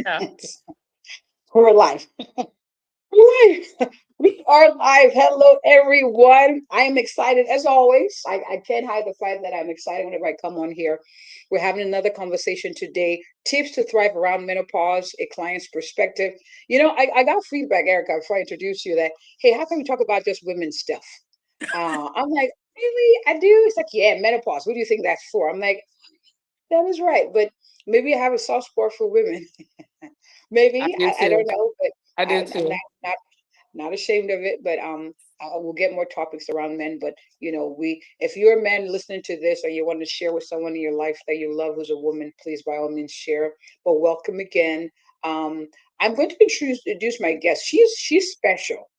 Yeah. We're live. We're live. We are live. Hello, everyone. I am excited as always. I can't hide the fact that I'm excited whenever I come on here. We're having another conversation today. Tips to thrive around menopause, a client's perspective. I got feedback, Erica, before I introduce you that, hey, how can we talk about just women's stuff? I'm like, really? I do? It's like, yeah, menopause. What do you think that's for? I'm like, that is right. But maybe I have a soft spot for women. I Maybe do I don't too. know, but I do I'm too. not ashamed of it. But we'll get more topics around men. But we if you're a man listening to this, or you want to share with someone in your life that you love who's a woman, please by all means share. But welcome again. Um, I'm going to introduce my guest. She's special.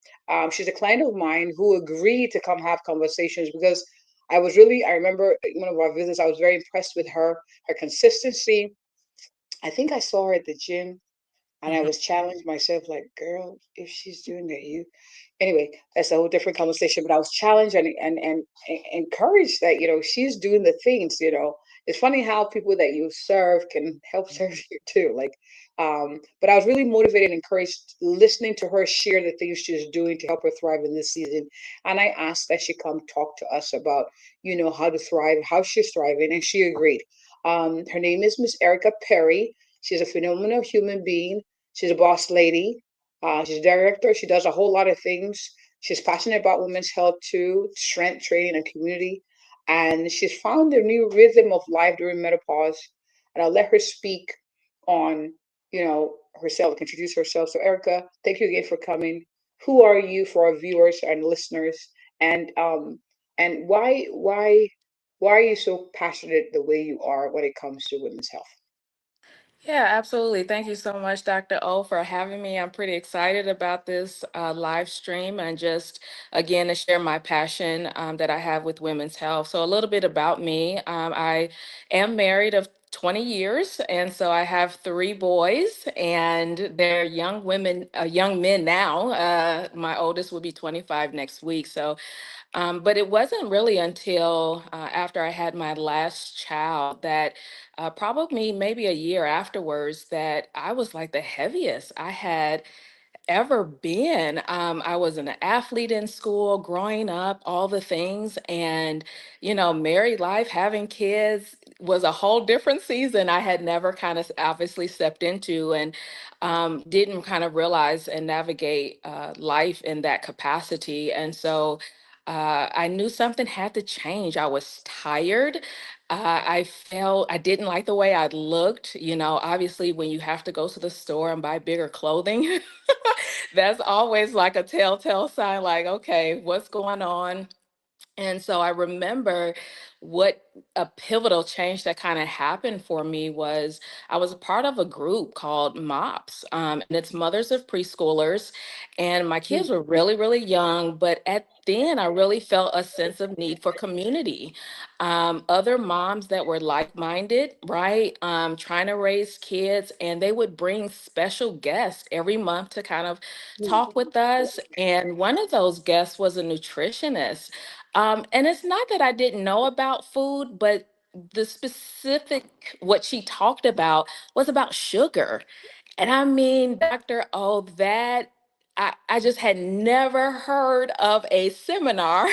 She's a client of mine who agreed to come have conversations because I remember one of our visits. I was very impressed with her consistency. I think I saw her at the gym and I Mhm. was challenged myself, like, girl, if she's doing that, anyway, that's a whole different conversation. But I was challenged and encouraged that, she's doing the things. It's funny how people that you serve can help serve you too. But I was really motivated and encouraged listening to her share the things she's doing to help her thrive in this season. And I asked that she come talk to us about, how to thrive, how she's thriving, and she agreed. Her name is Miss Erica Perry. She's a phenomenal human being. She's a boss lady. She's a director. She does a whole lot of things. She's passionate about women's health too, strength training and community. And she's found a new rhythm of life during menopause. And I'll let her speak on, herself, introduce herself. So Erica, thank you again for coming. Who are you for our viewers and listeners? And why are you so passionate the way you are when it comes to women's health? Yeah, absolutely. Thank you so much, Dr. O, for having me. I'm pretty excited about this live stream and just, again, to share my passion that I have with women's health. So, a little bit about me. I am married of 20 years, and so I have three boys, and they're young women, young men now. My oldest will be 25 next week. But it wasn't really until after I had my last child that probably maybe a year afterwards that I was like the heaviest I had ever been. I was an athlete in school, growing up, all the things, and married life, having kids was a whole different season I had never kind of obviously stepped into, and didn't kind of realize and navigate life in that capacity. And so I knew something had to change. I was tired. I felt I didn't like the way I looked. Obviously, when you have to go to the store and buy bigger clothing, that's always like a telltale sign, like, okay, what's going on? And so I remember what a pivotal change that kind of happened for me was I was a part of a group called MOPS, and it's Mothers of Preschoolers. And my kids were really, really young, but at then I really felt a sense of need for community. Other moms that were like minded, right? Trying to raise kids, and they would bring special guests every month to kind of talk with us. And one of those guests was a nutritionist, and it's not that I didn't know about food, but the specific what she talked about was about sugar. And I mean, Dr. O, that I just had never heard of a seminar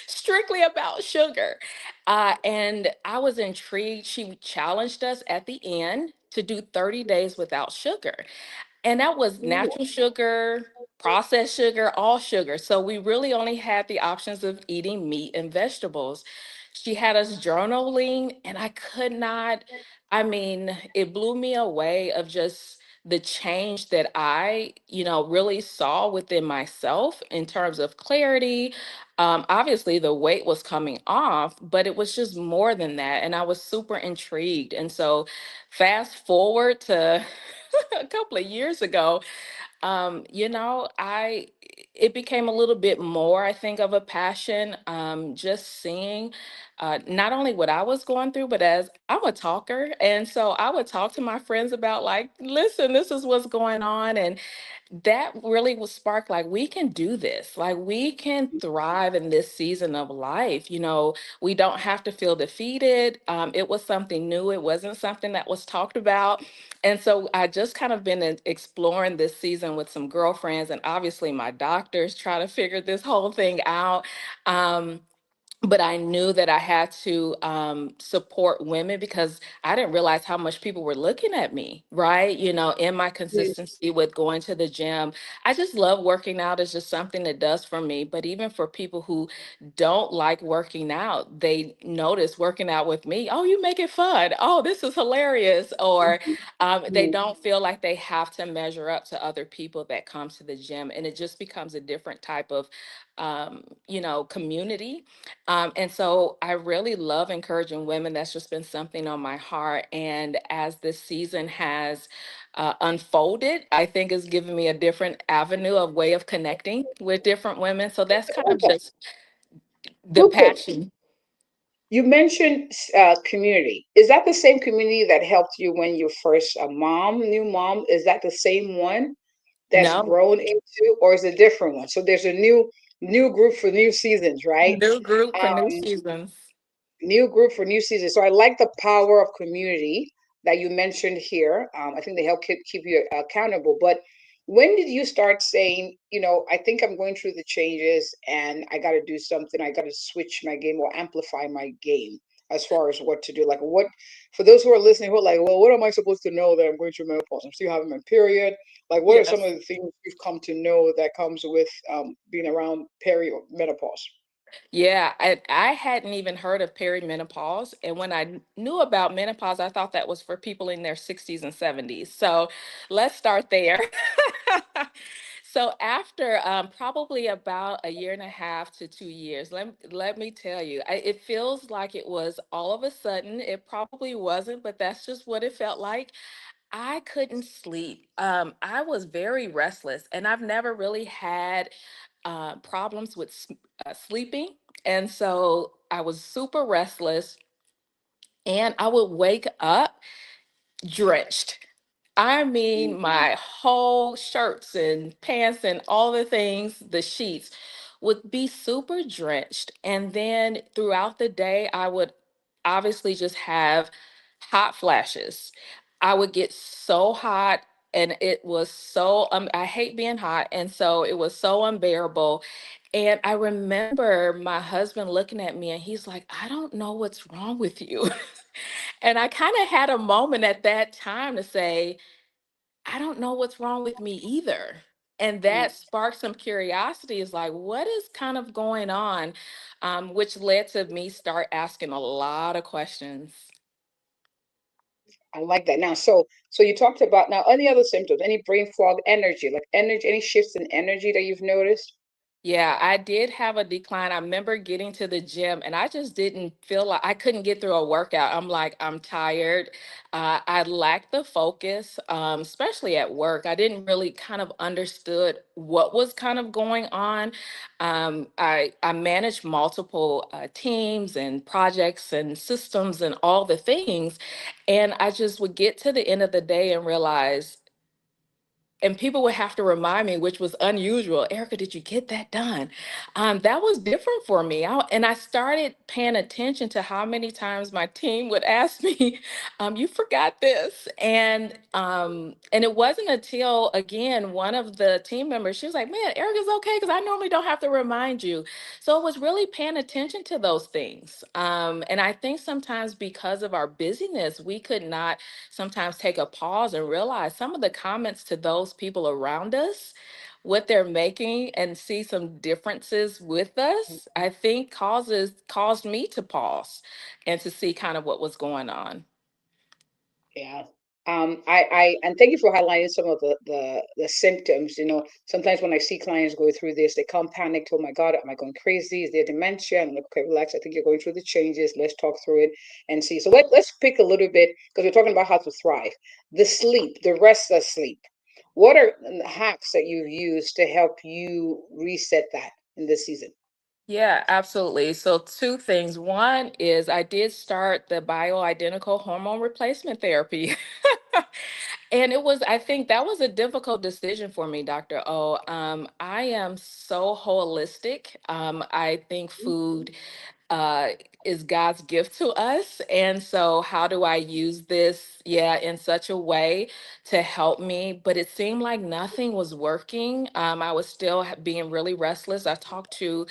strictly about sugar. And I was intrigued. She challenged us at the end to do 30 days without sugar. And that was natural sugar, processed sugar, all sugar. So we really only had the options of eating meat and vegetables. She had us journaling, and I could not, I mean, it blew me away of just the change that I, really saw within myself in terms of clarity. Obviously, the weight was coming off, but it was just more than that. And I was super intrigued. And so, fast forward to a couple of years ago, I it became a little bit more, I think, of a passion. Just seeing not only what I was going through, but as I'm a talker, and so I would talk to my friends about, like, listen, this is what's going on, that really was sparked like we can do this, like we can thrive in this season of life. We don't have to feel defeated. It was something new, it wasn't something that was talked about. And so I just kind of been exploring this season with some girlfriends, and obviously my doctors try to figure this whole thing out. Um, but I knew that I had to support women because I didn't realize how much people were looking at me, right? In my Yes. consistency with going to the gym. I just love working out. It's just something it does for me. But even for people who don't like working out, they notice working out with me. Oh, you make it fun. Oh, this is hilarious. Or they Mhm. don't feel like they have to measure up to other people that come to the gym. And it just becomes a different type of, community. And so I really love encouraging women. That's just been something on my heart. And as this season has unfolded, I think it's given me a different avenue of way of connecting with different women. So that's kind of Okay. just the Super. passion. You mentioned community. Is that the same community that helped you when you first a mom, new mom? Is that the same one that's No, grown into, or is it a different one? So there's a new group for new seasons, right? new group for new Um, seasons. New group for new season. So I like the power of community that you mentioned here. I think they help keep you accountable. But when did you start saying, I think I'm going through the changes and I got to do something. I got to switch my game or amplify my game as far as what to do. Like what, for those who are listening, who are like, well, what am I supposed to know that I'm going through menopause? I'm still having my period. Like, what are some of Yes. the things you've come to know that comes with being around menopause? Yeah, I hadn't even heard of perimenopause. And when I knew about menopause, I thought that was for people in their 60s and 70s. So let's start there. So after probably about a year and a half to 2 years, let me tell you, it feels like it was all of a sudden. It probably wasn't, but that's just what it felt like. I couldn't sleep. I was very restless, and I've never really had problems with sleeping. And so I was super restless, and I would wake up drenched. I mean, my whole shirts and pants and all the things, the sheets would be super drenched. And then throughout the day, I would obviously just have hot flashes. I would get so hot, and it was so, I hate being hot. And so it was so unbearable. And I remember my husband looking at me and he's like, I don't know what's wrong with you. And I kind of had a moment at that time to say, I don't know what's wrong with me either. And that sparked some curiosity is like, what is kind of going on? Which led to me start asking a lot of questions. I like that. Now, so you talked about now any other symptoms, any brain fog, energy, like energy, any shifts in energy that you've noticed? Yeah, I did have a decline. I remember getting to the gym and I just didn't feel like I couldn't get through a workout. I'm like, I'm tired. I lacked the focus, especially at work. I didn't really kind of understood what was kind of going on. I managed multiple teams and projects and systems and all the things. And I just would get to the end of the day and realize, and people would have to remind me, which was unusual. Erica, did you get that done? That was different for me. And I started paying attention to how many times my team would ask me, "You forgot this," and it wasn't until again one of the team members, she was like, "Man, Erica's okay," because I normally don't have to remind you. So it was really paying attention to those things. And I think sometimes because of our busyness, we could not sometimes take a pause and realize some of the comments to those people around us, what they're making, and see some differences with us, I think caused me to pause and to see kind of what was going on. Yeah. And thank you for highlighting some of the symptoms. Sometimes when I see clients go through this, they come panicked. Oh my God, am I going crazy? Is there dementia? I'm like, okay, relax. I think you're going through the changes. Let's talk through it and see. So let's pick a little bit because we're talking about how to thrive. The sleep, the restless sleep. What are the hacks that you've used to help you reset that in this season? Yeah, absolutely. So, two things. One is I did start the bioidentical hormone replacement therapy. And it was, I think that was a difficult decision for me, Dr. O. I am so holistic. I think food uh, is God's gift to us. And so, how do I use this, yeah, in such a way to help me? But it seemed like nothing was working. I was still being really restless. I talked to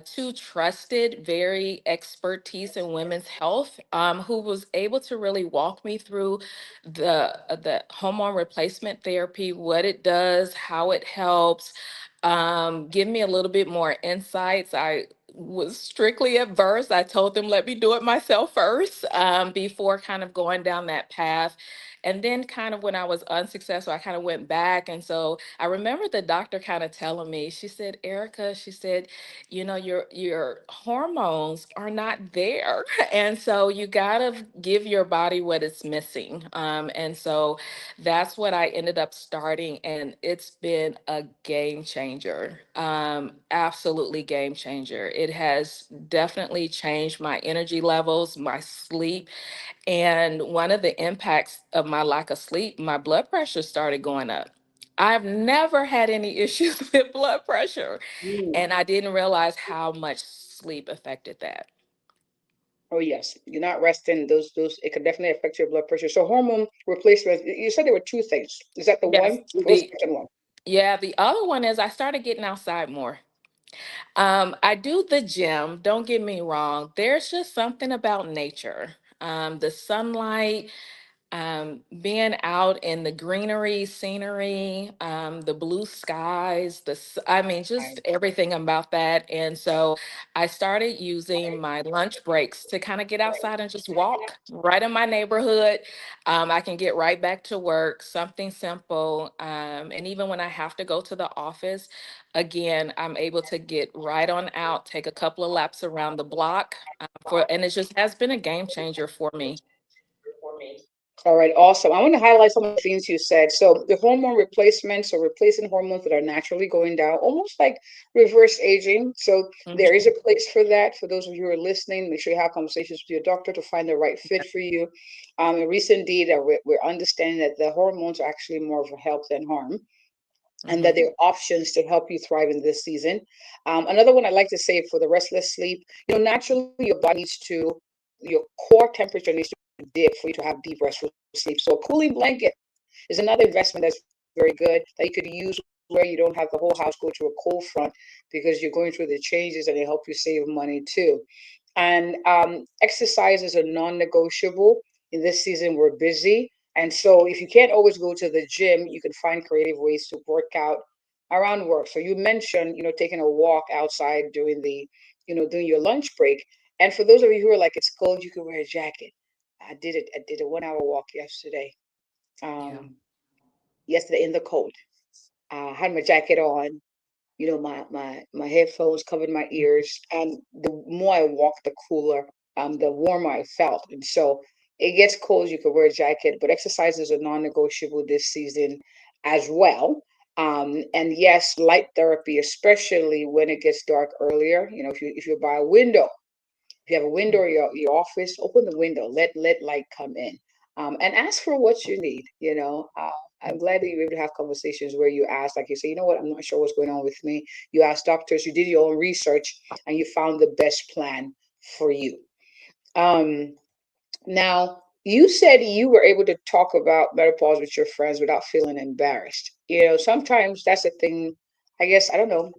two trusted, very expertise in women's health, who was able to really walk me through the hormone replacement therapy, what it does, how it helps, give me a little bit more insights. I was strictly adverse. I told them, let me do it myself first, before kind of going down that path. And then, kind of when I was unsuccessful, I kind of went back. And so I remember the doctor kind of telling me, she said, Erica, she said, your hormones are not there. And so you gotta give your body what it's missing. And so that's what I ended up starting, and it's been a game changer. Absolutely game changer. It has definitely changed my energy levels, my sleep, and one of the impacts of my lack of sleep, my blood pressure started going up. I've never had any issues with blood pressure, Mm. and I didn't realize how much sleep affected that. Oh yes, you're not resting. Those it can definitely affect your blood pressure. So hormone replacement. You said there were two things. Is that the Yes, one? What was the the second one? yeah, the other one is I started getting outside more. I do the gym, don't get me wrong. There's just something about nature. The sunlight, being out in the greenery, scenery, the blue skies, I mean, just Right. everything about that. And so I started using my lunch breaks to kind of get outside and just walk right in my neighborhood. I can get right back to work, something simple. And even when I have to go to the office, again, I'm able to get right on out, take a couple of laps around the block, and it just has been a game changer for me. All right, awesome. I want to highlight some of the things you said. So the hormone replacements or replacing hormones that are naturally going down, almost like reverse aging. So there is a place for that. For those of you who are listening, make sure you have conversations with your doctor to find the right fit for you. In recent data, we're understanding that the hormones are actually more of a help than harm, and that Mhm. there are options to help you thrive in this season. Another one I'd like to say for the restless sleep, naturally your body needs to, your core temperature needs to dip for you to have deep restful sleep. So a cooling blanket is another investment that's very good that you could use where you don't have the whole house go to a cold front because you're going through the changes, and they help you save money too. And exercise is a non-negotiable. In this season, we're busy. And so if you can't always go to the gym, you can find creative ways to work out around work. So you mentioned, taking a walk outside during during your lunch break. And for those of you who are like, it's cold, you can wear a jacket. I did it. I did a 1 hour walk yesterday. Yeah. Um, Yesterday in the cold. I had my jacket on, my headphones covered my ears, and the more I walked, the cooler, the warmer I felt. And so it gets cold, you could wear a jacket, but exercise is a non-negotiable this season as well. And yes, light therapy, especially when it gets dark earlier. If you're by a window, if you have a window or your office, open the window, let light come in, and ask for what you need. I'm glad that you're able to have conversations where you ask, like you say, you know what, I'm not sure what's going on with me. You asked doctors, you did your own research, and you found the best plan for you. Um, Now, you said you were able to talk about menopause with your friends without feeling embarrassed. Sometimes that's a thing. I guess I don't know.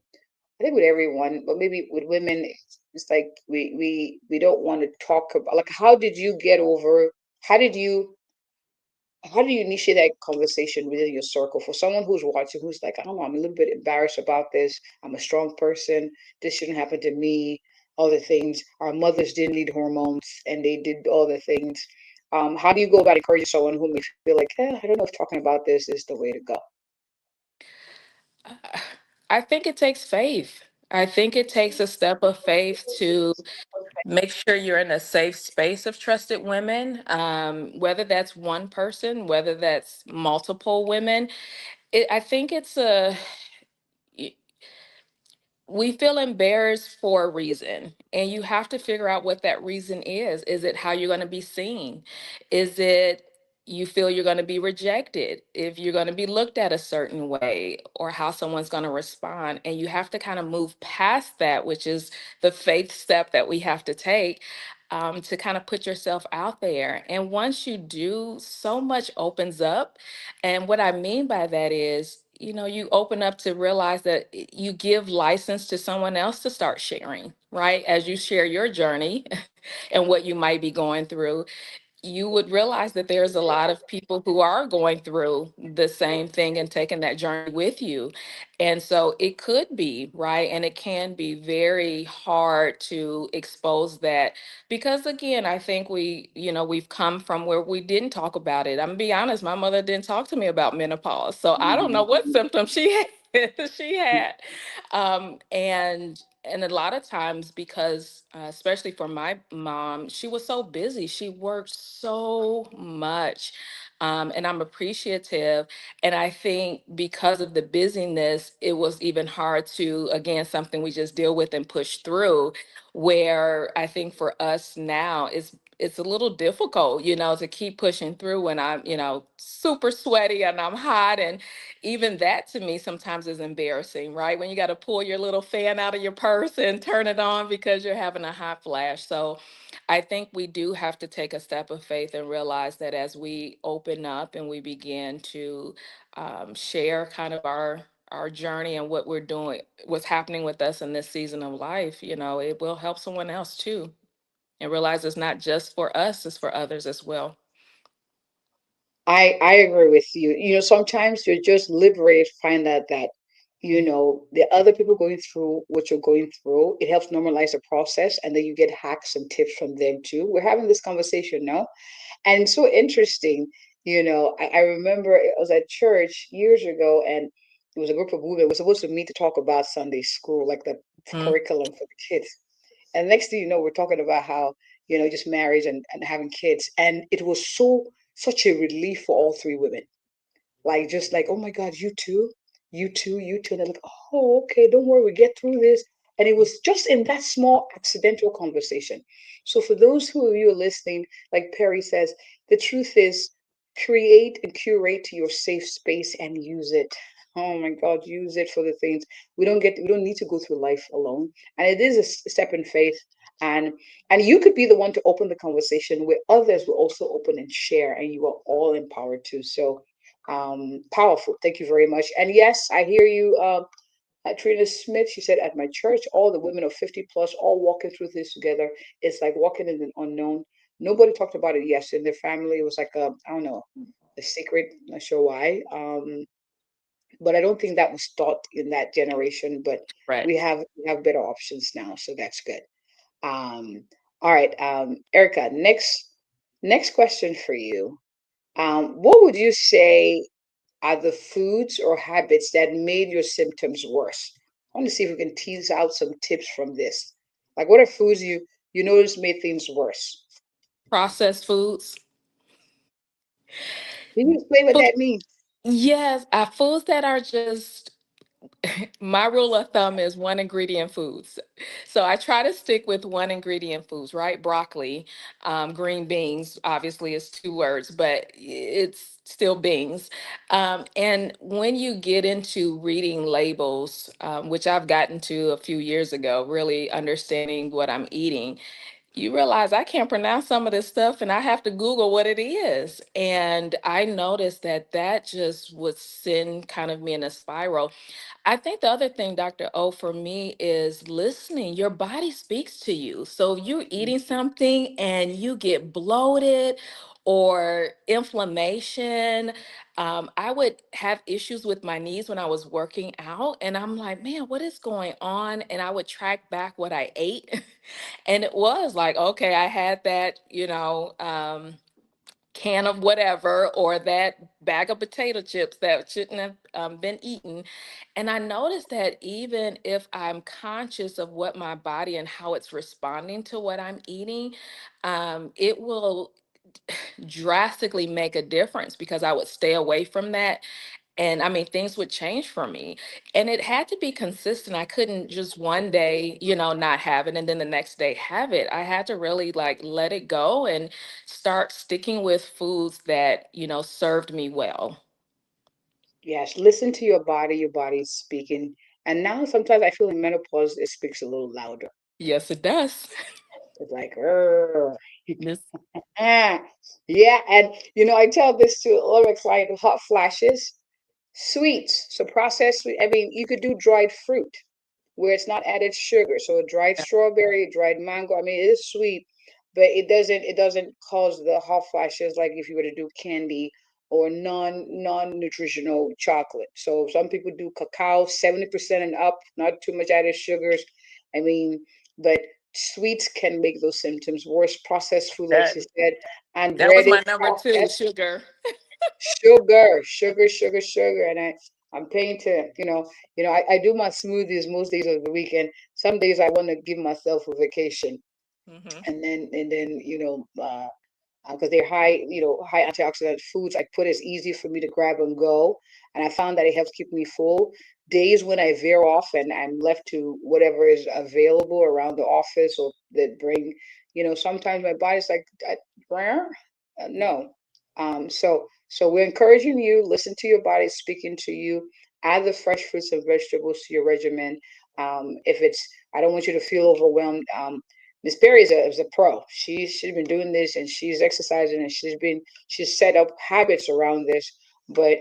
I think with everyone, but maybe with women, it's like we don't want to talk about, like, how did you get over? How did you how do you initiate that conversation within your circle for someone who's watching, who's like, I don't know, I'm a little bit embarrassed about this. I'm a strong person. This shouldn't happen to me. All the things. Our mothers didn't need hormones, and they did all the things. How do you go about encouraging someone who may feel like, I don't know if talking about this is the way to go? Uh, I think it takes faith. I think it takes a step of faith to make sure you're in a safe space of trusted women, whether that's one person, whether that's multiple women. I think y- we feel embarrassed for a reason, and you have to figure out what that reason is. Is it how you're going to be seen? Is it you feel you're going to be rejected, if you're going to be looked at a certain way, or how someone's going to respond. And you have to kind of move past that, which is the faith step that we have to take, to kind of put yourself out there. And once you do, so much opens up. And what I mean by that is, you open up to realize that you give license to someone else to start sharing, right? As you share your journey and what you might be going through, you would realize that there's a lot of people who are going through the same thing and taking that journey with you. And so it could be, right? And it can be very hard to expose that because, again, I think we've come from where we didn't talk about it. I'm gonna be honest, my mother didn't talk to me about menopause. So I don't know Mhm. what symptoms she had. She had. And a lot of times, because especially for my mom, she was so busy, she worked so much. And I'm appreciative. And I think because of the busyness, it was even hard to, again, something we just deal with and push through. Where I think for us now, it's a little difficult, to keep pushing through when I'm, super sweaty and I'm hot. And even that to me sometimes is embarrassing, right? When you got to pull your little fan out of your purse and turn it on because you're having a hot flash. So I think we do have to take a step of faith and realize that as we open up and we begin to share kind of our journey and what we're doing, what's happening with us in this season of life, it will help someone else too. And realize it's not just for us, it's for others as well. I agree with you. Sometimes you're just liberated to find out that, the other people going through what you're going through. It helps normalize the process, and then you get hacks and tips from them too. We're having this conversation now, and it's so interesting. I remember I was at church years ago, and it was a group of women. We're supposed to meet to talk about Sunday school, like the Mhm. curriculum for the kids. And next thing you know, we're talking about how, just marriage and having kids. And it was such a relief for all three women. Like, just like, oh my God, you too, you too, you too. And they're like, oh, okay, don't worry, we get through this. And it was just in that small accidental conversation. So for those who of you are listening, like Perry says, the truth is create and curate your safe space and use it. Oh my God, use it for the things we don't need to go through life alone. And it is a step in faith. And and you could be the one to open the conversation where others will also open and share, and you are all empowered too. So powerful. Thank you very much. And yes, I hear you, Trina Smith. She said, at my church, all the women of 50 plus, all walking through this together. It's like walking in the unknown. Nobody talked about it. Yes, in their family, it was like I don't know, a secret. Not sure why. But I don't think that was taught in that generation. But Right. we have better options now, so that's good. Um, all right, Erica. Next question for you. What would you say are the foods or habits that made your symptoms worse? I want to see if we can tease out some tips from this. Like, what are foods you noticed made things worse? Processed foods. Can you explain what Fo- that means? Yes, foods that are just my rule of thumb is one ingredient foods. So I try to stick with one ingredient foods, right? Broccoli, green beans, obviously is two words, but it's still beans. And when you get into reading labels, which I've gotten to a few years ago, really understanding what I'm eating, you realize I can't pronounce some of this stuff and I have to Google what it is. And I noticed that that just would send kind of me in a spiral. I think the other thing, Dr. O, for me is listening. Your body speaks to you. So if you're eating something and you get bloated or inflammation, I would have issues with my knees when I was working out. And I'm like, man, what is going on? And I would track back what I ate. And it was like, okay, I had that, can of whatever or that bag of potato chips that shouldn't have been eaten. And I noticed that even if I'm conscious of what my body and how it's responding to what I'm eating, it will drastically make a difference because I would stay away from that. And I mean, things would change for me. And it had to be consistent. I couldn't just one day, not have it and then the next day have it. I had to really like let it go and start sticking with foods that, served me well. Yes, listen to your body is speaking. And now sometimes I feel in menopause it speaks a little louder. Yes, it does. It's like, "Rrr." This, Ah, yeah, and I tell this to all of my clients, hot flashes, sweets. So processed sweet. I mean, you could do dried fruit where it's not added sugar. So a dried strawberry, dried mango. I mean, it is sweet, but it doesn't cause the hot flashes like if you were to do candy or non nutritional chocolate. So some people do cacao, 70% and up, not too much added sugars. I mean, but sweets can make those symptoms worse. Processed food, like that she said, and that was breaded my number two, processed sugar. sugar, and I'm paying to, I do my smoothies most days of the weekend. Some days I want to give myself a vacation, Hmm. and then because they're high antioxidant foods. I put it's easy for me to grab and go, and I found that it helps keep me full. Days when I veer off and I'm left to whatever is available around the office or that bring, sometimes my body's like, where? Yeah. No. So we're encouraging you. Listen to your body speaking to you. Add the fresh fruits and vegetables to your regimen. If it's, I don't want you to feel overwhelmed. Miss Perry is a pro. She's been doing this and she's exercising and she's set up habits around this. But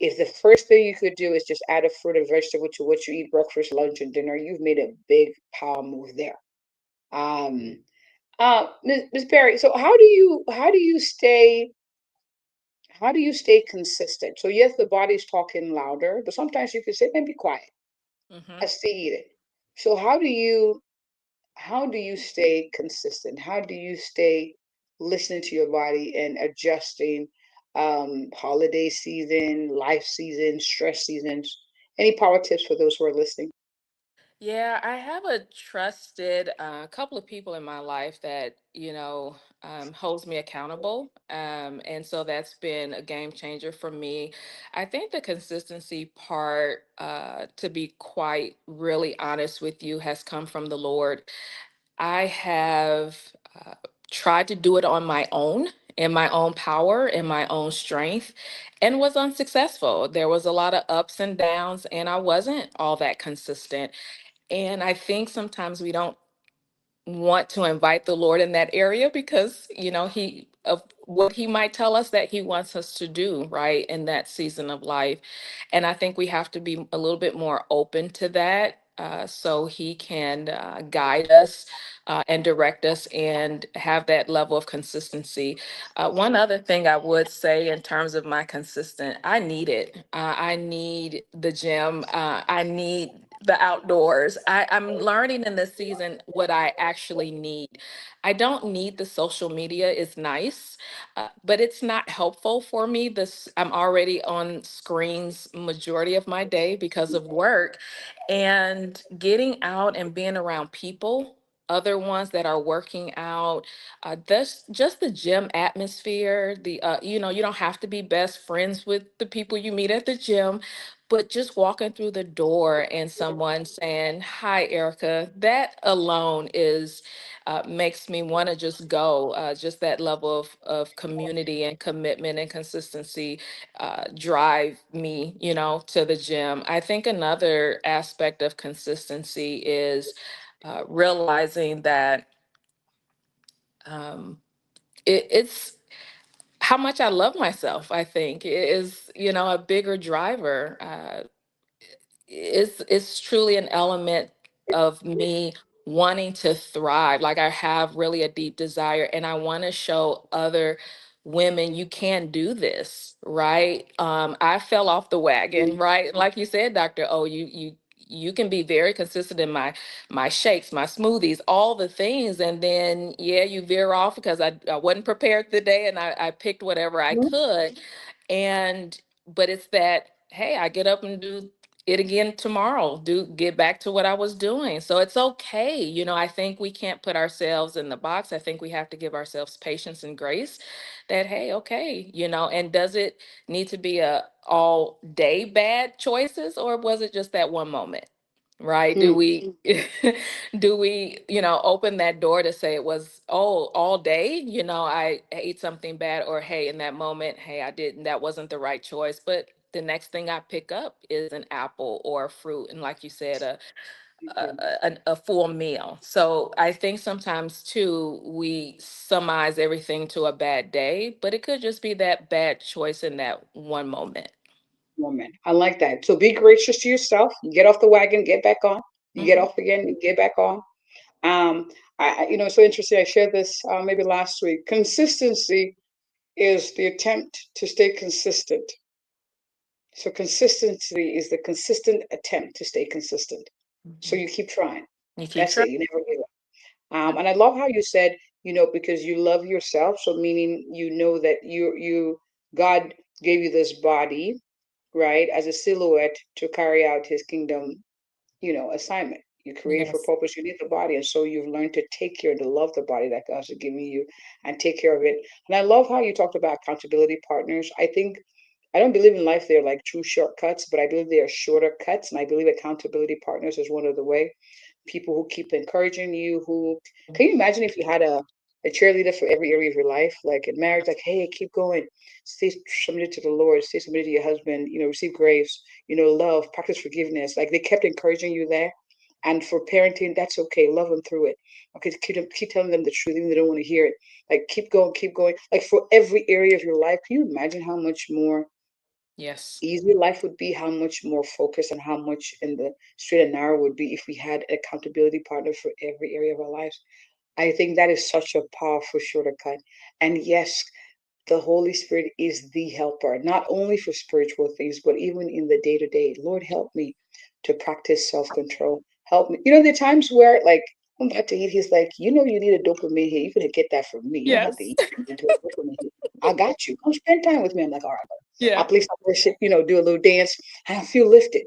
if the first thing you could do is just add a fruit and vegetable to what you eat breakfast, lunch, and dinner, you've made a big power move there. Um, Miss Perry, so how do you stay consistent? So yes, the body's talking louder, but sometimes you can sit and be quiet. I Hmm. still eat it. So how do you stay consistent? How do you stay listening to your body and adjusting holiday season, life season, stress seasons? Any power tips for those who are listening? Yeah, I have a trusted couple of people in my life that, holds me accountable. And so that's been a game changer for me. I think the consistency part, to be quite really honest with you, has come from the Lord. I have uh, tried to do it on my own, in my own power, in my own strength, and was unsuccessful. There was a lot of ups and downs, and I wasn't all that consistent. And I think sometimes we don't want to invite the Lord in that area because, he of what he might tell us that he wants us to do, right, in that season of life. And I think we have to be a little bit more open to that. So he can guide us and direct us and have that level of consistency. One other thing I would say in terms of my consistent, I need it. I need the gym. I need the outdoors. I'm learning in this season what I actually need. I don't need the social media. It's nice, but it's not helpful for me. This I'm already on screens majority of my day because of work, and getting out and being around people. Other ones that are working out, that's just the gym atmosphere. You don't have to be best friends with the people you meet at the gym, but just walking through the door and someone saying, "Hi, Erica," that alone is makes me want to just go. Just that level of community and commitment and consistency drive me, to the gym. I think another aspect of consistency is realizing that um, it's how much I love myself. I think it is, a bigger driver. It's truly an element of me wanting to thrive. Like I have really a deep desire and I want to show other women you can do this, right? I fell off the wagon, right? Like you said, Dr. O, you can be very consistent in my shakes, my smoothies, all the things, and then yeah, you veer off because I wasn't prepared today and I picked whatever I Mhm. could. And but it's that, hey, I get up and do it again tomorrow, do get back to what I was doing. So it's okay. I think we can't put ourselves in the box. I think we have to give ourselves patience and grace that, hey, okay, and does it need to be a all day bad choices, or was it just that one moment? Right? Do Hmm. we do we, open that door to say it was, oh, all day, I ate something bad, or hey, in that moment, hey, I didn't, that wasn't the right choice. But the next thing I pick up is an apple or a fruit. And like you said, a full meal. So I think sometimes too, we summarize everything to a bad day, but it could just be that bad choice in that one moment. Woman, I like that. So be gracious to yourself. You get off the wagon, get back on. You get Hmm. off again, you get back on. Um, it's so interesting. I shared this maybe last week. Consistency is the attempt to stay consistent. So consistency is the consistent attempt to stay consistent. So Hmm. you keep trying. You keep That's trying. it. You never give up. And I love how you said, because you love yourself. So meaning, that God gave you this body, right, as a silhouette to carry out His kingdom, assignment. You created for Yes. purpose. You need the body, and so you've learned to take care, to love the body that God's given you, and take care of it. And I love how you talked about accountability partners. I don't believe in life they're like true shortcuts, but I believe they are shorter cuts, and I believe accountability partners is one of the way. People who keep encouraging you. Who can you imagine if you had a cheerleader for every area of your life, like in marriage, like, hey, keep going, stay submitted to the Lord, stay submitted to your husband, receive grace, love, practice forgiveness. Like they kept encouraging you there. And for parenting, that's okay. Love them through it. Okay, keep telling them the truth, even if they don't want to hear it. Like keep going, keep going. Like for every area of your life, can you imagine how much more Yes. easier life would be, how much more focused and how much in the straight and narrow would be if we had an accountability partner for every area of our lives. I think that is such a powerful shortcut. And yes, the Holy Spirit is the helper, not only for spiritual things, but even in the day to day. Lord, help me to practice self control. Help me. The times where, like, I'm about to eat, he's like, you need a dopamine hit. You're going to get that from me. You don't have to Yes. eat into a dopamine hit. I got you. Come spend time with me. I'm like, all right. I Yeah. play some worship, do a little dance, and I feel lifted.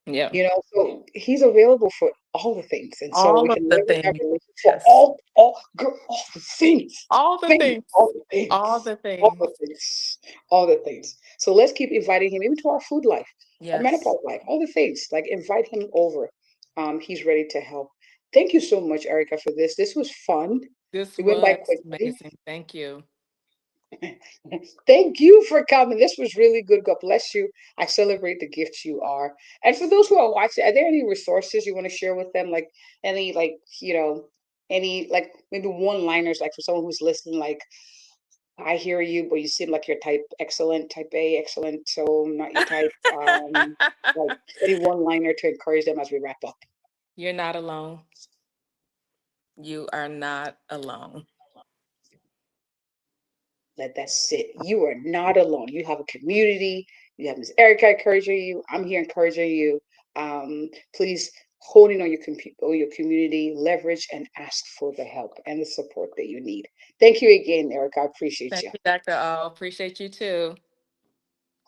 Yeah. So he's available for all the things, and so we All of can the leverage our things. relationship for Yes. all the things, All the things, things. all the All things, the all the things. things, all the things. So let's keep inviting him, even to our food life, our Yes. menopause life, all the things. Like invite him over. He's ready to help. Thank you so much, Erica, for this. This was fun. This It went by was quickly. amazing. Thank you. Thank you for coming. This was really good. God bless you. I celebrate the gifts you are. And for those who are watching, are there any resources you want to share with them? Like any, any, like maybe one liners, like for someone who's listening, like, I hear you, but you seem like you're type excellent, type A, excellent. So not your type. Like any one liner to encourage them as we wrap up. You're not alone. You are not alone. Let that sit. You are not alone. You have a community. You have Miss Erica encouraging you. I'm here encouraging you. Please hone in on on your community, leverage and ask for the help and the support that you need. Thank you again, Erica. I appreciate Thank you. you, Dr. O. Appreciate you too.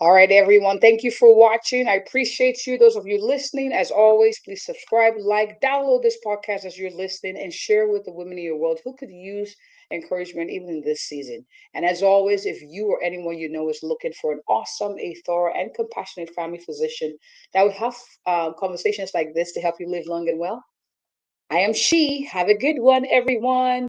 All right, everyone. Thank you for watching. I appreciate you. Those of you listening, as always, please subscribe, like, download this podcast as you're listening, and share with the women in your world who could use encouragement even in this season. And as always, if you or anyone you know is looking for an awesome, a thorough, and compassionate family physician that would have conversations like this to help you live long and well, I am she. Have a good one, everyone.